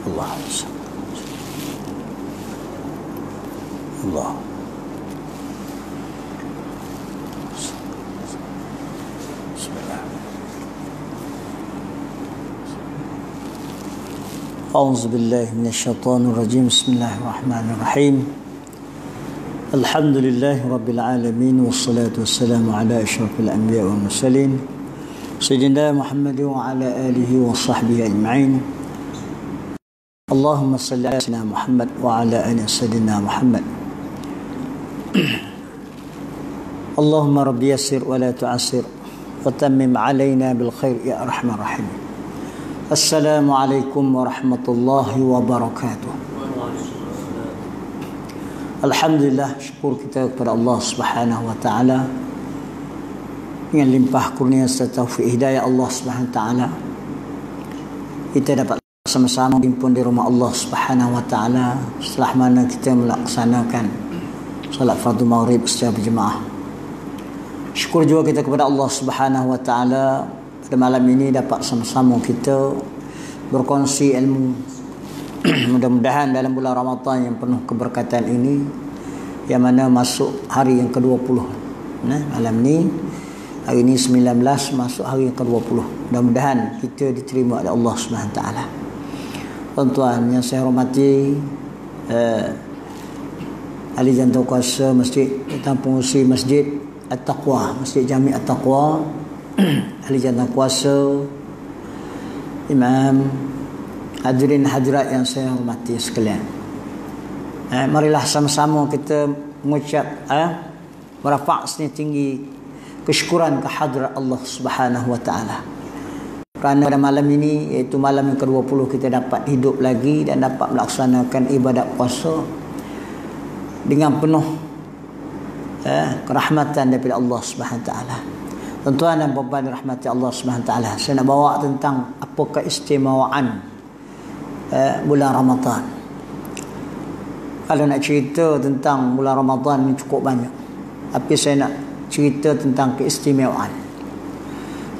Allah. Allah. أعوذ بالله من الشيطان الرجيم. بسم الله الرحمن الرحيم. الحمد لله رب العالمين والصلاة والسلام على أشرف الأنبياء والمرسلين سيدنا محمد وعلى آله وصحبه أجمعين. اللهم صل على سيدنا محمد وعلى آل سيدنا محمد. اللهم رب يسر ولا تعسر وتمم علينا بالخير يا أرحم الراحمين. Assalamualaikum warahmatullahi wabarakatuh. Alhamdulillah, syukur kita kepada Allah Subhanahu wa taala dengan limpah kurnia serta taufik hidayah Allah Subhanahu wa taala. Kita dapat sama-sama berhimpun di rumah Allah Subhanahu wa taala setelah mana kita melaksanakan salat fardu maghrib secara berjemaah. Syukur juga kita kepada Allah Subhanahu wa taala pada malam ini dapat sama-sama kita berkongsi ilmu. Mudah-mudahan dalam bulan Ramadan yang penuh keberkatan ini, yang mana masuk hari yang ke-20. Malam ni, hari ini 19 masuk hari yang ke-20. Mudah-mudahan kita diterima oleh Allah SWT. Tuan-tuan yang saya hormati, ahli jantung kuasa Masjid Pengurusi Masjid At-Taqwa, Masjid Jami' At-Taqwa, ahli jantung kuasa, imam, hadirin hadirat yang saya hormati sekalian. Marilah sama-sama kita mengucap merafak setinggi kesyukuran kehadrat Allah Subhanahu wa taala. Kerana pada malam ini, iaitu malam yang ke-20, kita dapat hidup lagi dan dapat melaksanakan ibadat puasa dengan penuh kerahmatan daripada Allah Subhanahu wa taala. Tuan-tuan dan puan-puan dirahmati Allah Subhanahu wa taala, saya nak bawa tentang apa keistimewaan bulan Ramadan. Kalau nak cerita tentang bulan Ramadan ni cukup banyak, tapi saya nak cerita tentang keistimewaan.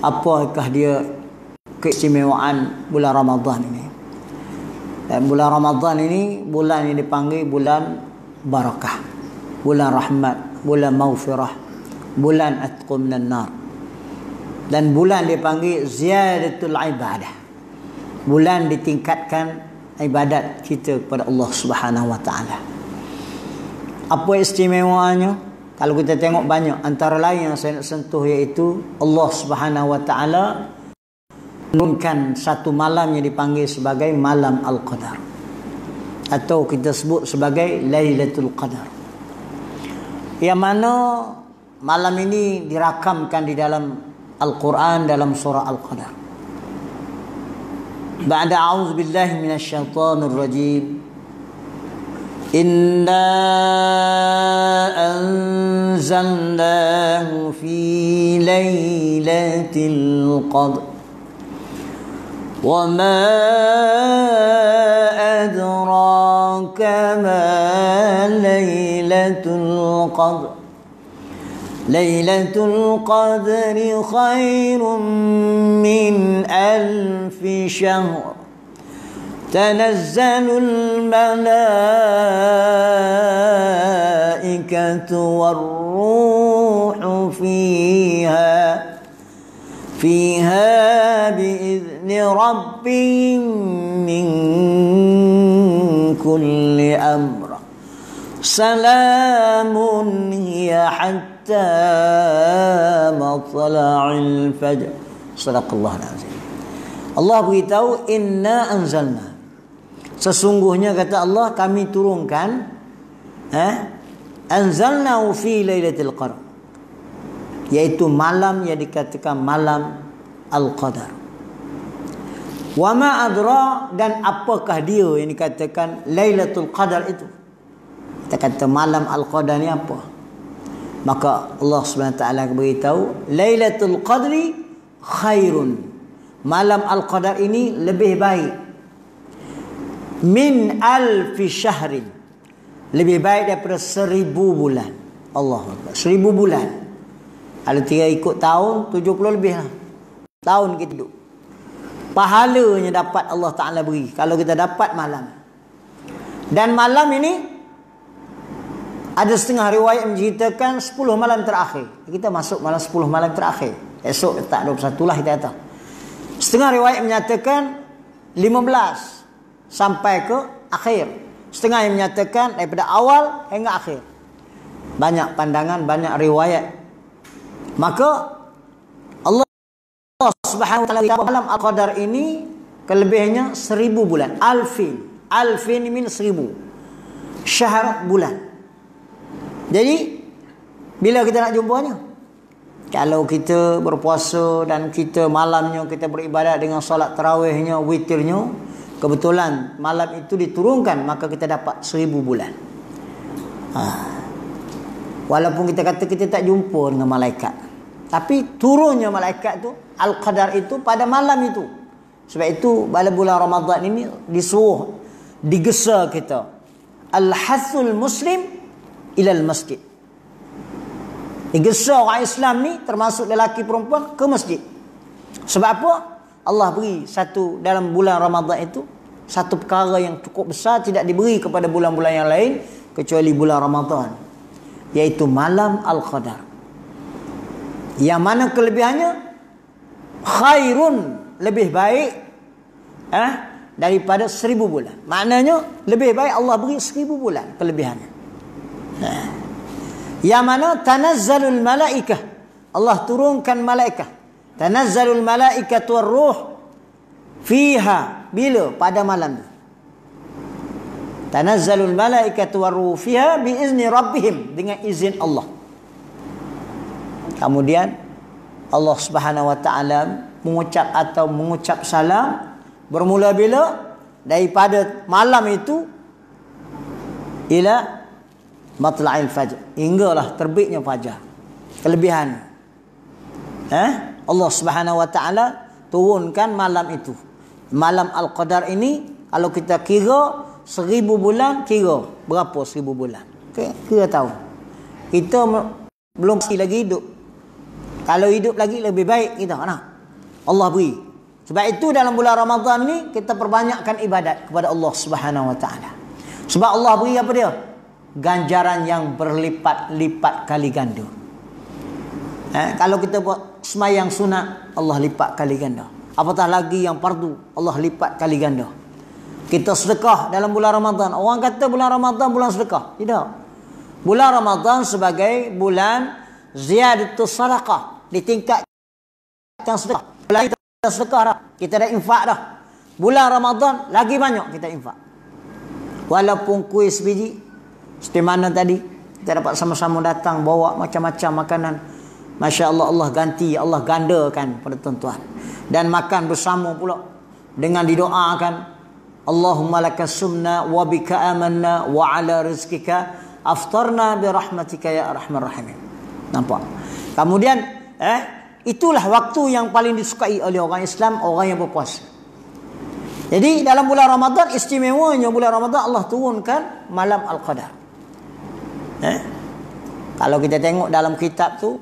Apakah dia keistimewaan bulan Ramadan ini? Dan bulan Ramadan ini bulan yang dipanggil bulan barakah, bulan rahmat, bulan maghfirah, bulan atqu minan nar. Dan bulan dipanggil ziyadatul ibadah, bulan ditingkatkan ibadat kita kepada Allah Subhanahu wa taala. Apa istimewanya? Kalau kita tengok banyak, antara lain yang saya nak sentuh iaitu Allah Subhanahu wa taala menurunkan satu malam yang dipanggil sebagai malam Al-Qadar, atau kita sebut sebagai Lailatul Qadar, yang mana malam ini dirakamkan di dalam Al-Quran dalam surah Al-Qadar. Ba'da a'udzu billahi minasyaitonir rajim. Inna anzalnahu fi lailatul qadr. Wa ma adraka ma lailatul qadr. Lailatul Qadri khairun min alfi syahr. Tanazzalul malaikatu warruhu fiha biizni rabbihim min kulli amr. Salamun hiya hatta matla'il fajr. Sadaqallahul azim. Allah beritahu, inna anzalna, sesungguhnya kata Allah, kami turunkan, anzalnahu fi lailatul qadar, iaitu malam yang dikatakan malam Al-Qadar. Wa ma adra, dan apakah dia yang dikatakan Lailatul Qadar itu? Kita kata malam Al-Qadar ni apa? Maka Allah SWT beritahu, Lailatul Qadri khairun, malam Al-Qadar ini lebih baik, min alfi syahrin, lebih baik daripada 1000 bulan. Allah Akbar, 1000 bulan. Kalau 3 ikut tahun, 70 lebih lah tahun kita hidup. pahalanya dapat Allah Ta'ala beri kalau kita dapat malam. Dan malam ini ada setengah riwayat menceritakan 10 malam terakhir. Kita masuk malam 10 malam terakhir. Esok tak 21 lah kita kata. Setengah riwayat menyatakan 15 sampai ke akhir. Setengah yang menyatakan daripada awal hingga akhir. Banyak pandangan, banyak riwayat. Maka Allah Subhanahu wa taala malam Al-Qadar ini kelebihannya 1000 bulan. Alfin min 1000. Syahr bulan. Jadi bila kita nak jumpanya? Kalau kita berpuasa dan kita malamnya kita beribadat dengan solat tarawihnya, witirnya, kebetulan malam itu diturunkan, maka kita dapat 1000 bulan. Walaupun kita kata kita tak jumpa dengan malaikat, tapi turunnya malaikat tu Al-Qadar itu pada malam itu. Sebab itu pada bulan Ramadan ini disuruh, digesa kita al-hathul muslim ilal masjid. Digesa orang Islam ni termasuk lelaki perempuan ke masjid. Sebab apa? Allah beri satu dalam bulan Ramadan itu satu perkara yang cukup besar, tidak diberi kepada bulan-bulan yang lain kecuali bulan Ramadan, iaitu malam Al-Qadar. Yang mana kelebihannya khairun, lebih baik daripada 1000 bulan. Maknanya lebih baik Allah beri 1000 bulan kelebihannya. Yang mana tanazzalul malaikah, Allah turunkan malaikat. Tanazzalul malaikatu war-ruh fiha, bila? Pada malam. Tanazzalul malaikatu war-ruh fiha biizni rabbihim, dengan izin Allah. Kemudian Allah Subhanahu wa taala mengucap salam bermula bila? Daripada malam itu ila matla'il fajr, hinggalah terbitnya fajar. Kelebihan Allah Subhanahu wa taala turunkan malam itu. Malam Al-Qadar ini kalau kita kira 1000 bulan, kira berapa 1000 bulan? Okay, kira tahu. Kita belum lagi hidup. Kalau hidup lagi lebih baik kita Allah beri. Sebab itu dalam bulan Ramadan ni kita perbanyakkan ibadat kepada Allah Subhanahu wa taala. Sebab Allah beri apa dia? Ganjaran yang berlipat-lipat kali ganda. Kalau kita buat semayang sunat, Allah lipat kali ganda. Apatah lagi yang fardu, Allah lipat kali ganda. Kita sedekah dalam bulan Ramadan. Orang kata bulan Ramadan bulan sedekah. Tidak. Bulan Ramadan sebagai bulan ziyadatus sadaqah, ditingkatkan sedekah. Bulan kita sedekah dah, kita dah infak dah. Bulan Ramadan lagi banyak kita infak. Walaupun kuih sebiji, seperti mana tadi kita dapat sama-sama datang bawa macam-macam makanan. Masya Allah, Allah ganti, Allah gandakan pada tuan-tuan. Dan makan bersama pula dengan didoakan, Allahumma laka sumna wa bika amanna wa ala rizkika aftarna bi rahmatika ya arhamar rahimin. Nampak? Kemudian itulah waktu yang paling disukai oleh orang Islam, orang yang berpuasa. Jadi dalam bulan Ramadan, istimewanya bulan Ramadan Allah turunkan malam Al-Qadar. Kalau kita tengok dalam kitab tu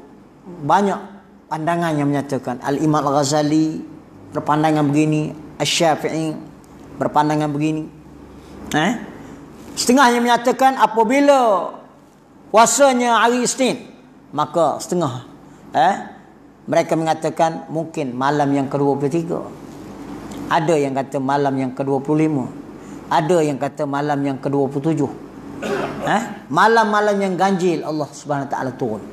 banyak pandangan yang menyatakan. Al-Imam Al-Ghazali berpandangan begini, Asy-Syafi'i berpandangan begini. Setengah yang menyatakan apabila puasanya hari Isnin, maka setengah mereka mengatakan mungkin malam yang ke-23. Ada yang kata malam yang ke-25. Ada yang kata malam yang ke-27. Malam-malam yang ganjil Allah Subhanahu wa taala turun.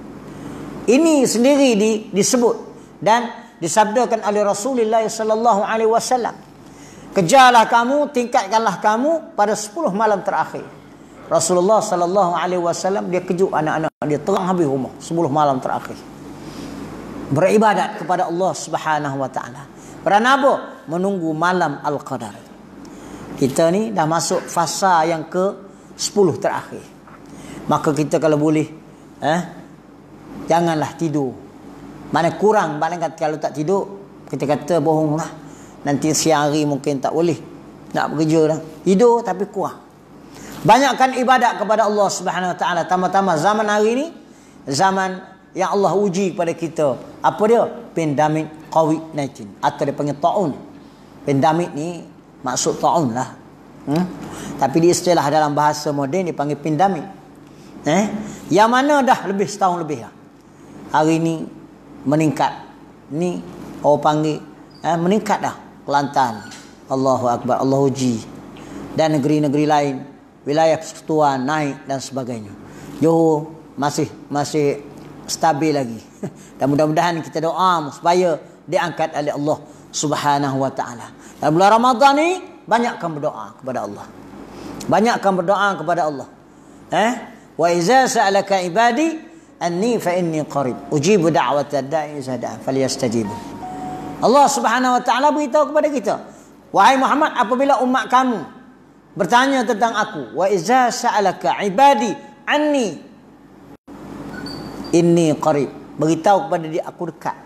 Ini sendiri disebut dan disabdakan oleh Rasulullah sallallahu alaihi wasallam. Kejarlah kamu, tingkatkanlah kamu pada 10 malam terakhir. Rasulullah sallallahu alaihi wasallam dia kejut anak-anak dia, terang habis rumah 10 malam terakhir. Beribadat kepada Allah Subhanahu wa taala. Kerana apa? Menunggu malam Al-Qadar. Kita ni dah masuk fasa yang ke-10 terakhir. Maka kita kalau boleh janganlah tidur. Mana kurang, mana kata kalau tak tidur kita kata bohonglah. Nanti siang hari mungkin tak boleh nak bekerja dah. Tidur tapi kurang. Banyakkan ibadat kepada Allah Subhanahu wa taala. Tambah-tambah zaman hari ni zaman yang Allah uji kepada kita. Apa dia? Pandemik COVID-19 atau dia panggil taun. Pandemik ni maksud ta'un lah. Tapi di istilah dalam bahasa moden dipanggil pandemik. Yang mana dah lebih setahun lebih lah. Hari ni meningkat. Ni orang panggil meningkat dah Kelantan. Allahu Akbar, Allah uji. Dan negeri-negeri lain, wilayah persekutuan naik dan sebagainya. Johor masih stabil lagi. Dan mudah-mudahan kita doa supaya diangkat oleh Allah Subhanahu wa taala. Dan bulan Ramadan ni banyakkan berdoa kepada Allah. Banyakkan berdoa kepada Allah. Wa iza sa'alaka ibadi anni fa inni qarib ujibu da'watad da'i iza da'a falyastajibu. Allah Subhanahu wa taala beritahu kepada kita, wahai Muhammad, apabila umat kamu bertanya tentang aku, wa iza sa'alaka ibadi anni inni qarib, beritahu kepada dia aku dekat.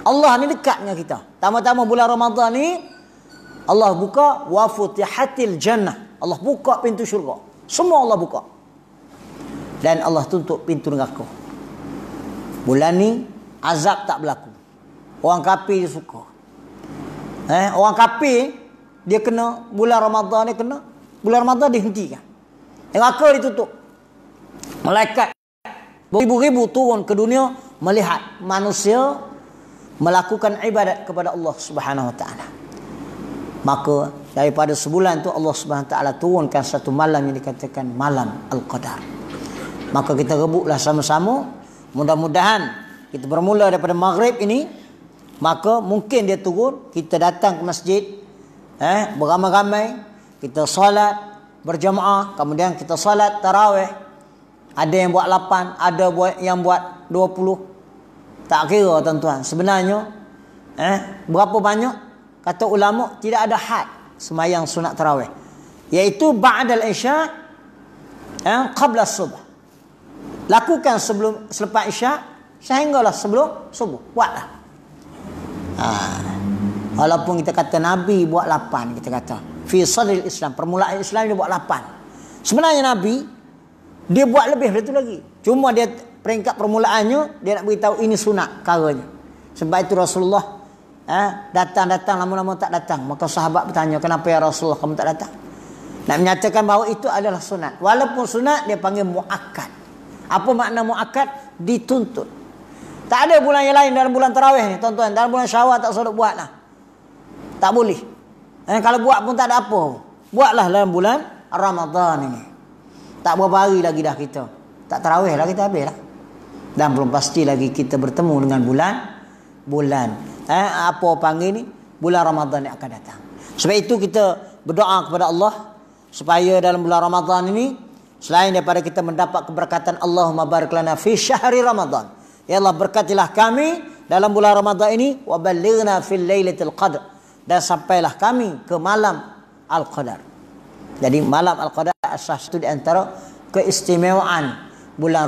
Allah ni dekat dengan kita. Tama-tama bulan Ramadan ni Allah buka wa futihatil jannah. Allah buka pintu syurga. Semua Allah buka. Dan Allah tutup pintu neraka. Bulan ni azab tak berlaku. Orang kafir dia suka. Orang kafir dia kena bulan Ramadan, dia kena bulan Ramadan dihentikan. Neraka ditutup. Malaikat beribu-ribu turun ke dunia melihat manusia melakukan ibadat kepada Allah Subhanahu wa taala. Maka daripada sebulan tu Allah Subhanahu wa taala turunkan satu malam yang dikatakan malam Al-Qadar. Maka kita rebutlah sama-sama, mudah-mudahan kita bermula daripada maghrib ini, maka mungkin dia turun, kita datang ke masjid beramai-ramai, kita solat berjamaah, kemudian kita solat tarawih. Ada yang buat 8, ada yang buat 20. Tak kira tuan-tuan. Sebenarnya berapa banyak kata ulama tidak ada had semayang sunat tarawih, iaitu ba'dal isya qabla subuh. Lakukan selepas isya sehinggalah sebelum subuh. Buatlah. Walaupun kita kata Nabi buat 8, kita kata fi sadril Islam, permulaan Islam dia buat 8. Sebenarnya Nabi dia buat lebih dari itu lagi. Cuma dia peringkat permulaannya dia nak beritahu ini sunat caranya. Sebab itu Rasulullah datang lama-lama tak datang. Maka sahabat bertanya, kenapa ya Rasulullah kamu tak datang? Nak menyatakan bahawa itu adalah sunat. Walaupun sunat dia panggil muakkad. Apa makna muakkad? Dituntut. Tak ada bulan yang lain dalam bulan tarawih ni tuan-tuan. Dalam bulan Syawal tak suruh buat lah. Tak boleh. Kalau buat pun tak ada apa. Buatlah dalam bulan Ramadan ini. Tak berapa hari lagi dah kita. Tak tarawih lah kita habis lah. Dan belum pasti lagi kita bertemu dengan bulan apa panggil ni, bulan Ramadan yang akan datang. Sebab itu kita berdoa kepada Allah supaya dalam bulan Ramadan ini, selain daripada kita mendapat keberkatan, Allahumma barik lana fi syahri Ramadan, ya Allah berkatilah kami dalam bulan Ramadan ini, wa ballighna fil lailatul qadr, dan sampailah kami ke malam Al-Qadar. Jadi malam Al-Qadar satu di antara keistimewaan bulan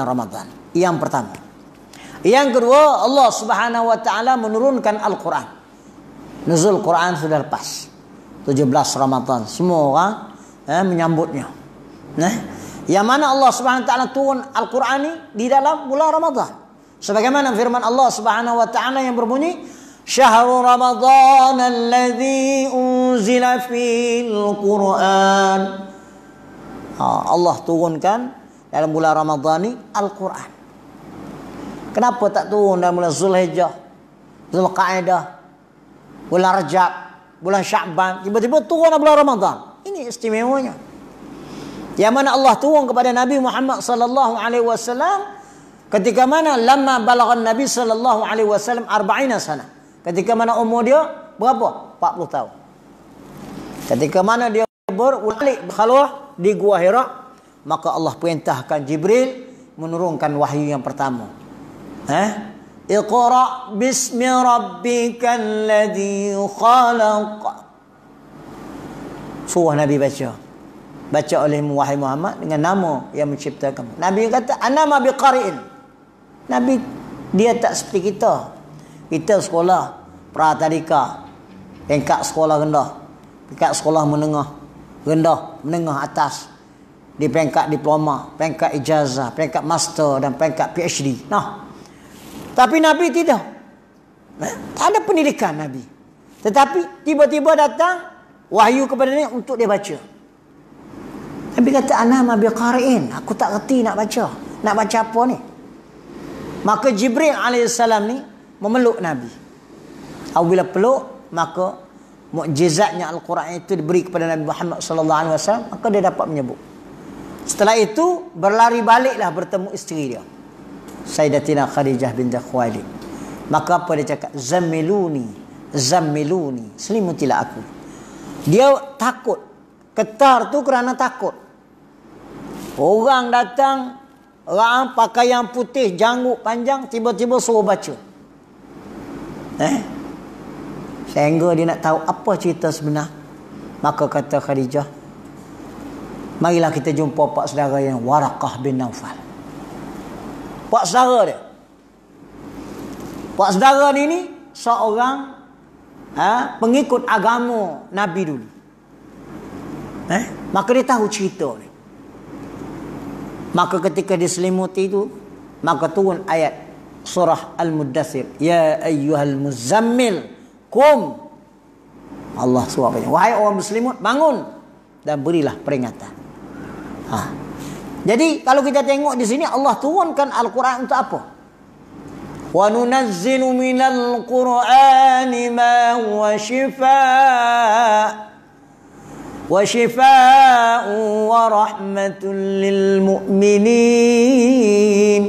Ramadan. Yang pertama. Yang kedua, Allah Subhanahu wa taala menurunkan Al-Quran. Nuzul Quran sudah lepas. 17 Ramadan. Semua orang menyambutnya. Yang mana Allah Subhanahu wa taala turun Al-Quran ni di dalam bulan Ramadan. Sebagaimana firman Allah Subhanahu wa taala yang berbunyi, Syahrul Ramadan alladzi unzila fil Quran. Allah turunkan dalam bulan Ramadan ni Al-Quran. Kenapa tak turun dalam bulan Zulhijjah, Zulqa'dah, bulan Rajab, bulan Sya'ban, tiba-tiba turun dalam bulan Ramadan? Ini istimewanya. Yang mana Allah turun kepada Nabi Muhammad sallallahu alaihi wasallam ketika mana lamma balaghan Nabi sallallahu alaihi wasallam 40 sana. Ketika mana umur dia berapa? 40 tahun. Ketika mana dia berbalik berkhalwah di Gua Hira, maka Allah perintahkan Jibril menurunkan wahyu yang pertama. Iqra bismi rabbikal ladzi khalaq. Suruh Nabi baca oleh wahai Muhammad dengan nama yang menciptakan. Nabi kata ana ma biqari'in. Nabi dia tak seperti kita. Kita sekolah pratadika, peringkat sekolah rendah, peringkat sekolah menengah, rendah, menengah atas, di peringkat diploma, peringkat ijazah, peringkat master dan peringkat PhD. Tapi Nabi tidak. Tak ada pendidikan Nabi. Tetapi tiba-tiba datang wahyu kepada Nabi untuk dia baca. Nabi kata, ana ma biqari'in, aku tak reti nak baca. Nak baca apa ni? Maka Jibril alaihissalam ni memeluk Nabi. Apabila peluk, maka mukjizatnya Al-Quran itu diberi kepada Nabi Muhammad sallallahu alaihi wasallam, maka dia dapat menyebut. Setelah itu berlari baliklah bertemu isteri dia, Sayyidatina Khadijah binti Khuwailid. Maka apa dia cakap? Zammiluni, zammiluni, selimutilah aku. Dia takut. Ketar tu kerana takut. Orang datang, orang pakaian putih, janggut panjang, tiba-tiba suruh baca. Sehingga dia nak tahu apa cerita sebenar. Maka kata Khadijah, marilah kita jumpa pak saudara yang Waraqah bin Naufal. Pak saudara dia. Pak saudara ni seorang pengikut agama Nabi dulu. Maka dia tahu cerita ni. Maka ketika diselimuti itu, maka turun ayat surah Al-Muddathir, ya ayyuhal muzammil kum. Allah suruh apa? Wahai orang muslimut, bangun dan berilah peringatan. Jadi kalau kita tengok di sini, Allah turunkan Al-Quran untuk apa? Wa nunazzilu minal Qur'ani ma huwa shifaa wa shifaa'un wa rahmatun lil mu'minin.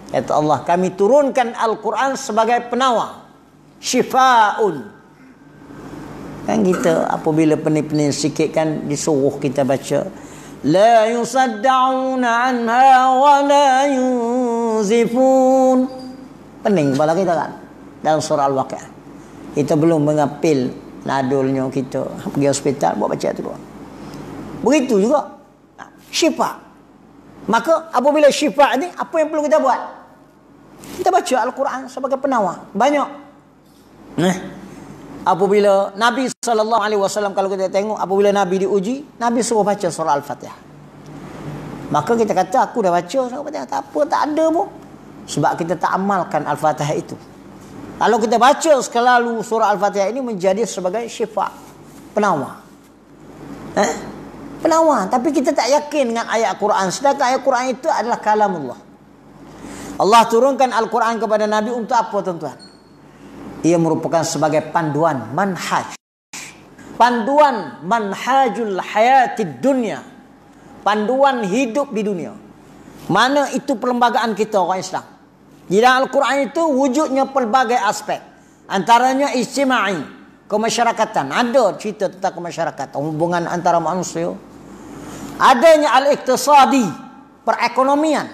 Kata Allah, kami turunkan Al-Quran sebagai penawar, shifaa'un. Kan kita apabila pening-pening sikit kan disuruh kita baca la yusadda'una anha wa la yunzifun. Pening kepala kita kan dalam surah Al-Waqi'ah. Kita belum mengapil nadulnya kita pergi hospital buat baca tu. Begitu juga syifa. Maka apabila syifa ni, apa yang perlu kita buat? Kita baca Al-Quran sebagai penawar. Banyak. Apabila Nabi SAW, kalau kita tengok, apabila Nabi diuji, Nabi suruh baca surah Al-Fatihah. Maka kita kata, aku dah baca surah Al-Fatihah. Tak apa, tak ada pun. Sebab kita tak amalkan Al-Fatihah itu. Kalau kita baca selalu surah Al-Fatihah ini, menjadi sebagai syifa, penawar. Penawar. Tapi kita tak yakin dengan ayat Al-Quran. Sedangkan ayat Al-Quran itu adalah kalamullah. Allah turunkan Al-Quran kepada Nabi untuk apa, tuan-tuan? Ia merupakan sebagai panduan, manhaj. Panduan manhajul hayatid dunia. Panduan hidup di dunia. Mana itu perlembagaan kita orang Islam. Di dalam Al-Quran itu wujudnya pelbagai aspek. Antaranya ijtima'i, kemasyarakatan. Ada cerita tentang kemasyarakatan, hubungan antara manusia. Adanya al-iqtisadi, perekonomian.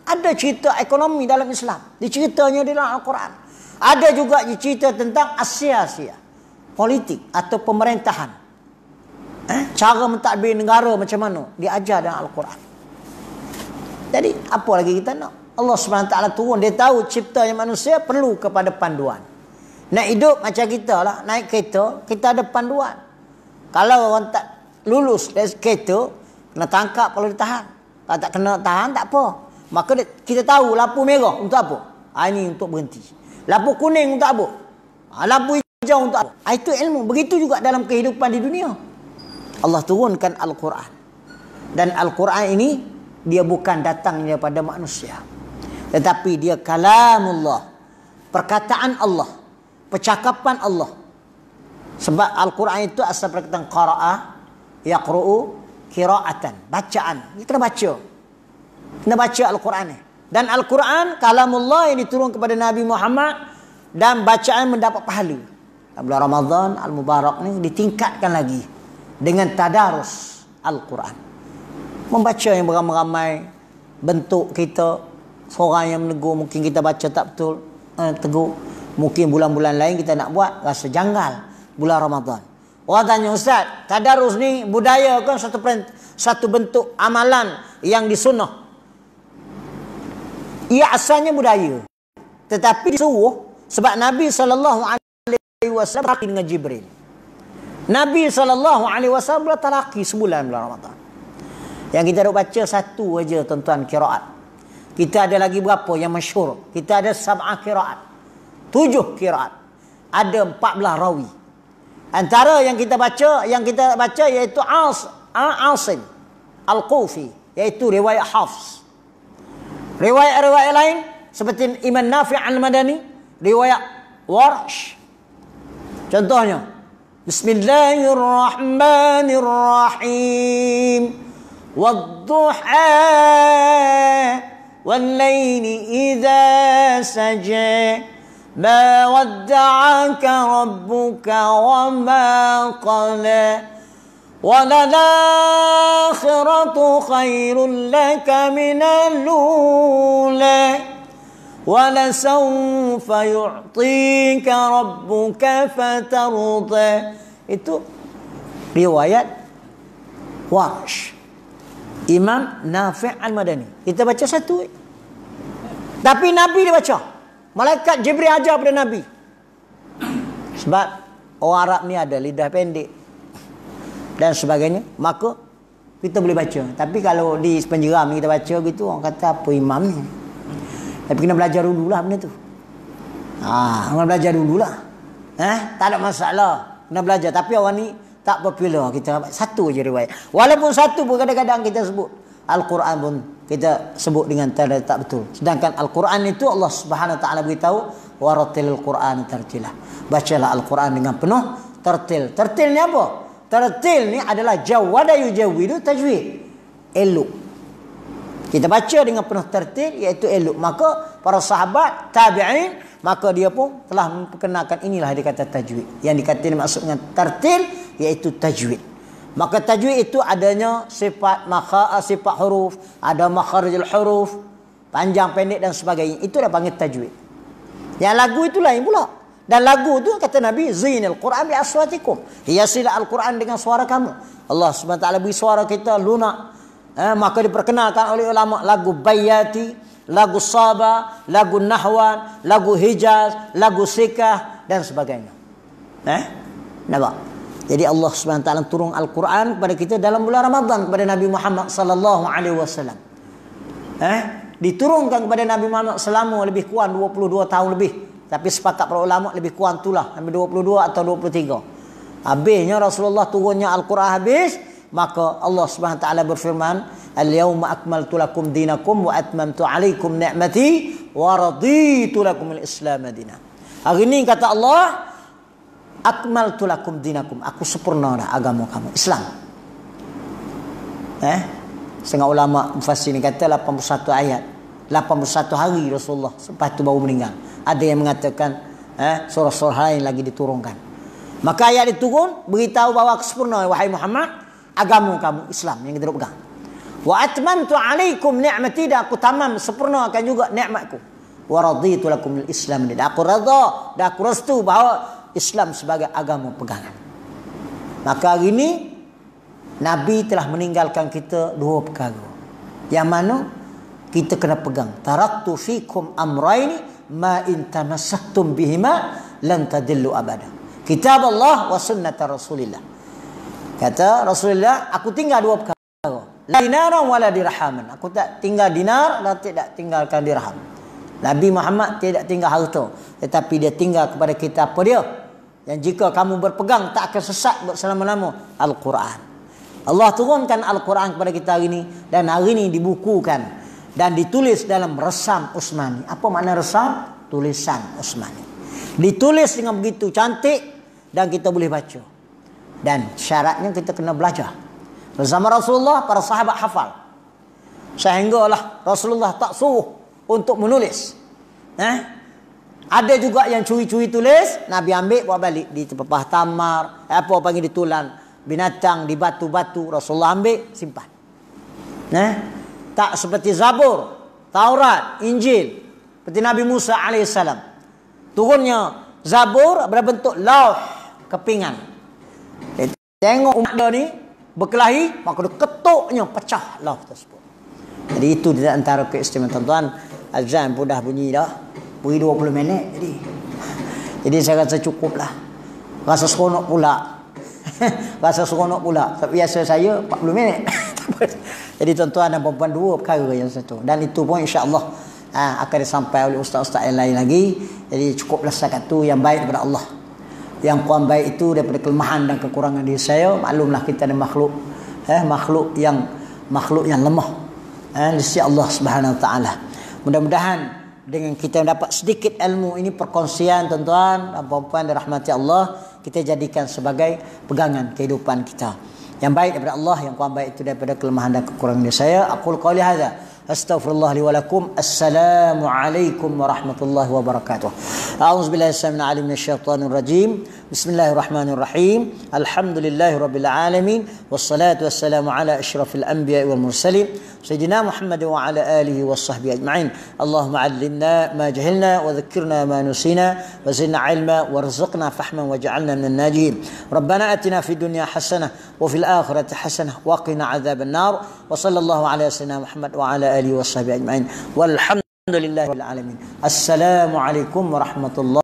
Ada cerita ekonomi dalam Islam. Diceritanya di dalam Al-Quran. Ada juga cerita tentang asia-asia, politik atau pemerintahan. Cara mentadbir negara macam mana diajar dalam Al-Quran. Jadi apa lagi kita nak? Allah SWT turun, dia tahu ciptanya manusia perlu kepada panduan. Nak hidup macam kita lah, naik kereta, kita ada panduan. Kalau orang tak lulus dari kereta, kena tangkap kalau ditahan. Kalau tak kena tahan, tak apa. Maka kita tahu lampu merah untuk apa? Ini untuk berhenti. Lampu kuning untuk apa? Lampu hijau untuk apa? Itu ilmu. Begitu juga dalam kehidupan di dunia. Allah turunkan Al-Quran. Dan Al-Quran ini, dia bukan datangnya pada manusia. Tetapi dia kalamullah. Perkataan Allah. Percakapan Allah. Sebab Al-Quran itu asal perkataan qara'ah, yaqru'u, kira'atan. Bacaan. Kita kena baca. Kena baca Al-Quran ni. Dan Al-Quran, kalamullah yang diturun kepada Nabi Muhammad. Dan bacaan mendapat pahala. Bulan Ramadan Al-Mubarak ni ditingkatkan lagi. Dengan tadarus Al-Quran. Membaca yang beramai-ramai. Bentuk kita. Seorang yang menegur, mungkin kita baca tak betul. Tegur. Mungkin bulan-bulan lain kita nak buat. Rasa janggal. Bulan Ramadan. Orang tanya, Ustaz, tadarus ni budaya kan satu bentuk amalan yang disunnah. Ia asalnya budaya. Tetapi disuruh sebab Nabi SAW bertalaki dengan Jibril. Nabi SAW bertalaki sebulan bulan Ramadan. Yang kita duk baca satu aja, tuan-tuan, qiraat. Kita ada lagi berapa yang masyhur? Kita ada 7 qiraat. Ada 14 rawi. Antara yang kita baca iaitu Asim Al-Kufi, iaitu riwayat Hafs. Riwayat-riwayat lain seperti Imam Nafi' Al-Madani, riwayat Warsh. Contohnya, Bismillahirrahmanirrahim. Wadduha wal-laili idza saja. ما ودعك ربك وما قلى وللآخرة خير لك من الأولى ولسوف يعطيك ربك فترضى. Itu riwayat Warsh, Imam Nafi' Al-Madani. Kita baca satu, tapi Nabi dia baca. Malaikat Jibril ajar pada Nabi. Sebab orang Arab ni ada lidah pendek dan sebagainya, maka kita boleh baca. Tapi kalau di penjeram kita baca gitu, orang kata apa imam ni. Tapi kena belajar dululah benda tu. Kena belajar dululah. Tak ada masalah. Kena belajar. Tapi orang ni tak popular. Kita satu je riwayat. Walaupun satu pun kadang-kadang kita sebut. Al-Quran pun kita sebut dengan tanda tak betul. Sedangkan Al-Quran itu Allah Subhanahu Wa Taala beritahu, waratilil Quran tartila. Bacalah Al-Quran dengan penuh tertil. Tertil ni apa? Tertil ni adalah jawada yujawidu tajwid. Elok. Kita baca dengan penuh tertil, iaitu elok. Maka para sahabat tabi'in, maka dia pun telah memperkenalkan inilah dia kata tajwid. Yang dikatakan maksudnya tertil iaitu tajwid. Maka tajwid itu adanya sifat huruf, ada makharijul huruf, panjang pendek dan sebagainya. Itu dah panggil tajwid. Yang lagu itu lain pula. Dan lagu itu kata Nabi, zinil Quran bi aswatikum. Hiasilah Al-Quran dengan suara kamu. Allah Subhanahu Wa Taala beri suara kita lunak. Maka diperkenalkan oleh ulama lagu Bayati, lagu Saba, lagu Nahwan, lagu Hijaz, lagu Sikah dan sebagainya. Nampak? Jadi Allah Subhanahu Wa Taala turun Al-Quran kepada kita dalam bulan Ramadan kepada Nabi Muhammad sallallahu alaihi wasallam. Diturunkan kepada Nabi Muhammad selama lebih kurang 22 tahun lebih. Tapi sepakat para ulama lebih kurang itulah, sampai 22 atau 23. Habisnya Rasulullah turunnya Al-Quran habis, maka Allah Subhanahu Wa Taala berfirman, "Al-yauma akmaltu lakum dinakum wa atmamtu alaikum ni'mati wa raditu lakum al-Islam dinan." Hari ini kata Allah, akmaltu lakum dinakum, aku sempurna dah agama kamu, Islam. Setengah ulama mufassir ni kata 81 ayat, 81 hari Rasulullah lepas tu baru meninggal. Ada yang mengatakan surah-surah lain lagi diturunkan. Maka ayat diturun beritahu bahawa kesempurnaan wahai Muhammad, agama kamu Islam yang kita pegang. Wa atmamtu alaikum ni'mati, dan aku tamam sempurnakan juga nikmatku. Wa raditu lakum al-Islam, dan aku redha dan aku restu bahawa Islam sebagai agama pegangan. Maka hari ini Nabi telah meninggalkan kita dua perkara. Yang mana kita kena pegang. Taraktu fikum amraini ma in tamassaktum bihima lan tadillu abada. Kitab Allah wa sunnat Rasulillah. Kata Rasulullah, aku tinggal dua perkara. La dinara wa la dirhaman. Aku tak tinggal dinar dan tidak tinggalkan dirham. Nabi Muhammad tidak tinggal harta, tetapi dia tinggal kepada kita apa dia? Yang jika kamu berpegang tak akan sesat selama-lama, Al-Quran. Allah turunkan Al-Quran kepada kita hari ini, dan hari ini dibukukan dan ditulis dalam resam Utsmani. Apa makna resam? Tulisan Utsmani. Ditulis dengan begitu cantik dan kita boleh baca. Dan syaratnya kita kena belajar. Bersama Rasulullah, para sahabat hafal. Sehinggalah Rasulullah tak suruh untuk menulis. Ada juga yang curi-curi tulis, Nabi ambil bawa balik di pepah tamar, panggil ditulan binatang, di batu-batu, Rasulullah ambil simpan. Tak seperti Zabur, Taurat, Injil, seperti Nabi Musa alaihissalam. Turunnya Zabur berbentuk lauh kepingan. Tengok umat dia ni berkelahi, maka dia ketuknya pecah lauh tersebut. Jadi itu di antara keistimewaan. Tuan-tuan, azan pun dah bunyi dah. Beri 20 minit jadi saya rasa cukup lah. Rasa seronok pula. Rasa seronok pula. Tapi biasa saya 40 minit. Jadi tuan-tuan dan puan-puan, dua perkara yang satu. Dan itu pun insya-Allah akan disampaikan oleh ustaz-ustaz yang lain lagi. Jadi cukuplah setakat tu yang baik daripada Allah. yang kurang baik itu daripada kelemahan dan kekurangan diri saya. Maklumlah kita ni makhluk makhluk yang lemah di sisi Allah Subhanahu Wa Taala. Mudah-mudahan dengan kita dapat sedikit ilmu ini, perkongsian tuan-tuan dan puan-puan dirahmati Allah, kita jadikan sebagai pegangan kehidupan kita. Yang baik daripada Allah, yang kurang baik itu daripada kelemahan dan kekurangan diri saya. Aqul qawli hadza astaghfirullah li wa lakum. Assalamu alaikum warahmatullahi wabarakatuh. A'udzubillahi samil alim minasyaitonir rajim. Bismillahirrahmanirrahim. Alhamdulillahirabbil alamin wassalatu wassalamu ala asyrafil anbiya'i wal mursalin sayyidina Muhammad wa ala alihi washabbihi ajma'in. Allahumma 'allimna ma jahilna wa dhakkirna ma nusina wa zidna 'ilma warzuqna fahman waj'alna minan najihin. Rabbana atina fid dunya hasanah wa fil akhirati hasanah wa qina 'adzaban nar. Wa sallallahu ala sayyidina Muhammad wa ala alihi washabbihi ajma'in. Walhamdulillahil alamin. Assalamu alaikum warahmatullahi